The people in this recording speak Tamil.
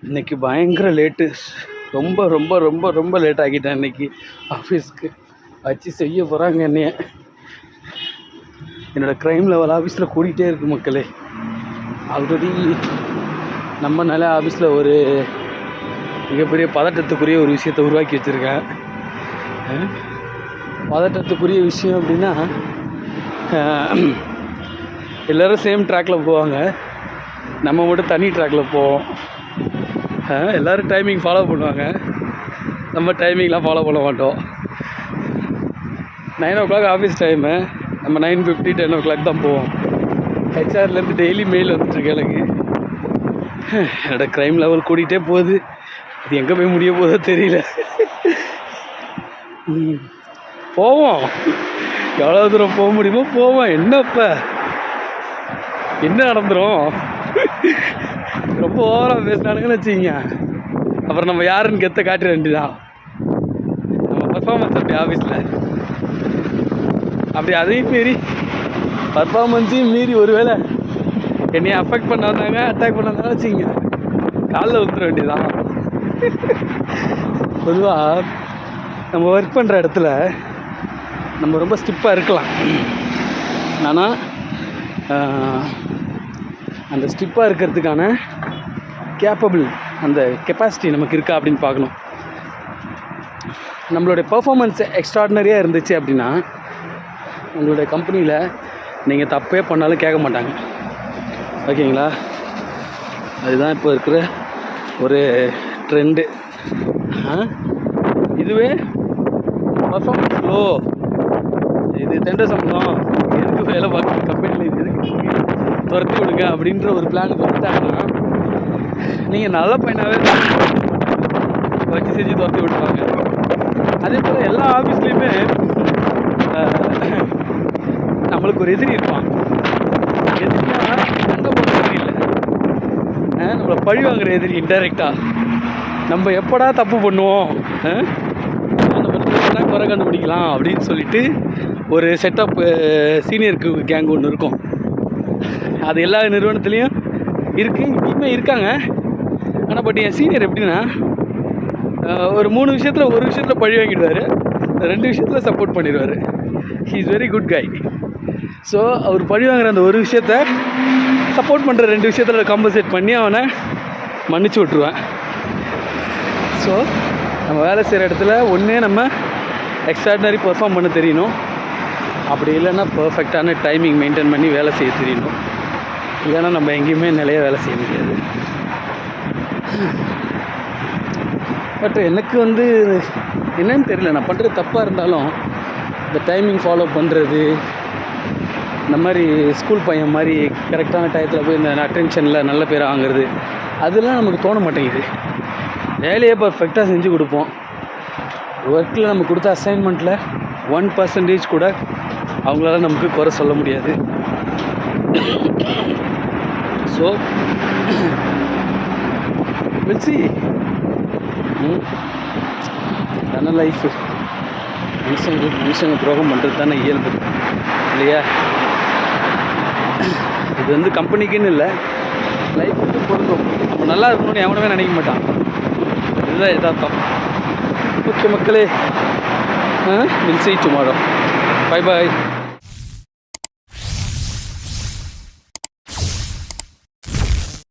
இன்றைக்கி பயங்கர லேட்டு. ரொம்ப ரொம்ப ரொம்ப ரொம்ப லேட் ஆகிட்டேன். இன்றைக்கி ஆஃபீஸ்க்கு வச்சு செய்ய போகிறாங்க என்னைய. என்னோடய க்ரைம் லெவல் ஆஃபீஸில் கூட்டிகிட்டே இருக்குது மக்களே. ஆல்ரெடி நம்ம நல்ல ஆஃபீஸில் ஒரு மிகப்பெரிய பதட்டத்துக்குரிய ஒரு விஷயத்தை உருவாக்கி வச்சுருக்கேன். பதட்டத்துக்குரிய விஷயம் அப்படின்னா, எல்லோரும் சேம் ட்ராக்கில் போவாங்க, நம்ம மட்டும் தனி ட்ராக்கில் போவோம். எல்லோரும் டைமிங் ஃபாலோ பண்ணுவாங்க, நம்ம டைமிங்லாம் ஃபாலோ பண்ண மாட்டோம். 9 o'clock ஆஃபீஸ் டைமு, நம்ம 9:50 10 o'clock தான் போவோம். ஹெச்ஆர்லேருந்து டெய்லி மெயில் வந்துட்டுருக்கு எனக்கு. என்னோடய க்ரைம் லெவல் கூட்டிகிட்டே போகுது. இது எங்கே போய் முடிய போதோ தெரியல. போவோம், எவ்வளோ தூரம் போக முடியுமோ போவோம். என்னப்போ என்ன நடந்துடும்? ரொம்ப ஓவராக பேசினானுங்கன்னு வச்சுக்கிங்க, அப்புறம் நம்ம யாருன்னு கெத்த காட்டுற வேண்டியதான். நம்ம பர்ஃபார்மன்ஸ் அப்படி ஆஃபீஸில் அப்படி அதையும் மீறி பர்ஃபார்மன்ஸையும் மீறி ஒருவேளை என்னையை அஃபெக்ட் பண்ண வந்தாங்க, அட்டாக் பண்ண வந்தாங்க வச்சுக்கிங்க, காலில் ஊற்றுற வேண்டியதான். பொதுவாக நம்ம ஒர்க் பண்ணுற இடத்துல நம்ம ரொம்ப ஸ்டிப்பாக இருக்கலாம். ஆனால் அந்த ஸ்டிப்பாக இருக்கிறதுக்கான கேப்பபிள், அந்த கெப்பாசிட்டி நமக்கு இருக்கா அப்படின்னு பார்க்கணும். நம்மளுடைய பர்ஃபார்மன்ஸ் எக்ஸ்ட்ராடினரியாக இருந்துச்சு அப்படின்னா உங்களுடைய கம்பெனியில் நீங்கள் தப்பே பண்ணாலும் கேட்க மாட்டாங்க. ஓகேங்களா? அதுதான் இப்போ இருக்கிற ஒரு ட்ரெண்டு. இதுவே பர்ஃபார்மன்ஸ் லோ, இது தெண்டர் சம்பளம், எதுக்கு வேலை பார்க்குற கம்பெனியில் இது எதுக்கு துரத்தி விடுங்க அப்படின்ற ஒரு பிளானுக்கு வந்துட்டாங்கன்னா நீங்கள் நல்ல பையனாகவே வச்சு செஞ்சு துரத்தி விட்டுருவாங்க. அதே போல் எல்லா ஆஃபீஸ்லேயுமே நம்மளுக்கு ஒரு எதிரி இருப்பான். எதிரினா சண்டை போடுற எதிரி இல்லை, நம்மளை பழி வாங்குற எதிரி. இன்டைரக்டாக நம்ம எப்படா தப்பு பண்ணுவோம், நம்ம குறை கண்டுபிடிக்கலாம் அப்படின்னு சொல்லிட்டு ஒரு செட்டப் சீனியருக்கு கேங் ஒன்று இருக்கும். அது எல்லா நிறுவனத்துலேயும் இருக்குது, இப்பயுமே இருக்காங்க. ஆனால் பட் என் சீனியர் எப்படின்னா, ஒரு 3 விஷயத்தில் ஒரு விஷயத்தில் பழி வாங்கிடுவார், 2 விஷயத்தில் சப்போர்ட் பண்ணிடுவார். ஹீ இஸ் வெரி குட் காய். ஸோ அவர் பழி வாங்குற அந்த ஒரு விஷயத்த சப்போர்ட் பண்ணுற 2 விஷயத்தில் காம்பன்சேட் பண்ணி அவனை மன்னிச்சு விட்ருவேன். ஸோ நம்ம வேலை செய்கிற இடத்துல ஒன்றே நம்ம எக்ஸ்ட்ராடினரி பெர்ஃபார்ம் பண்ண தெரியணும், அப்படி இல்லைன்னா பர்ஃபெக்டான டைமிங் மெயின்டைன் பண்ணி வேலை செய்ய தெரியணும். இல்லைன்னா நம்ம எங்கேயுமே நிலையாக வேலை செய்ய முடியாது. பட் எனக்கு என்னன்னு தெரியல, நான் பண்ணுறது தப்பாக இருந்தாலும் இந்த டைமிங் ஃபாலோ பண்ணுறது, இந்த மாதிரி ஸ்கூல் பையன் மாதிரி கரெக்டான டயத்தில் போய் இந்த அட்டென்ஷனில் நல்ல பேர் வாங்குறது, அதெல்லாம் நமக்கு தோண மாட்டேங்குது. வேலையை பர்ஃபெக்டாக செஞ்சு கொடுப்போம். ஒர்க்கில் நம்ம கொடுத்த அசைன்மெண்ட்டில் 1% கூட அவங்களால நமக்கு குறை சொல்ல முடியாது. So will see. தானே லைஃபு. மனுஷங்க துரோகம் பண்ணுறது தானே இயல்பு இல்லையா? இது கம்பெனிக்குன்னு இல்லை, லைஃபுக்கு பொருந்தும். நம்ம நல்லா இருக்கணும்னு எவனுமே நினைக்க மாட்டான். இதுதான் யதார்த்தம். ஓகே மக்களே, will see tomorrow. Bye bye.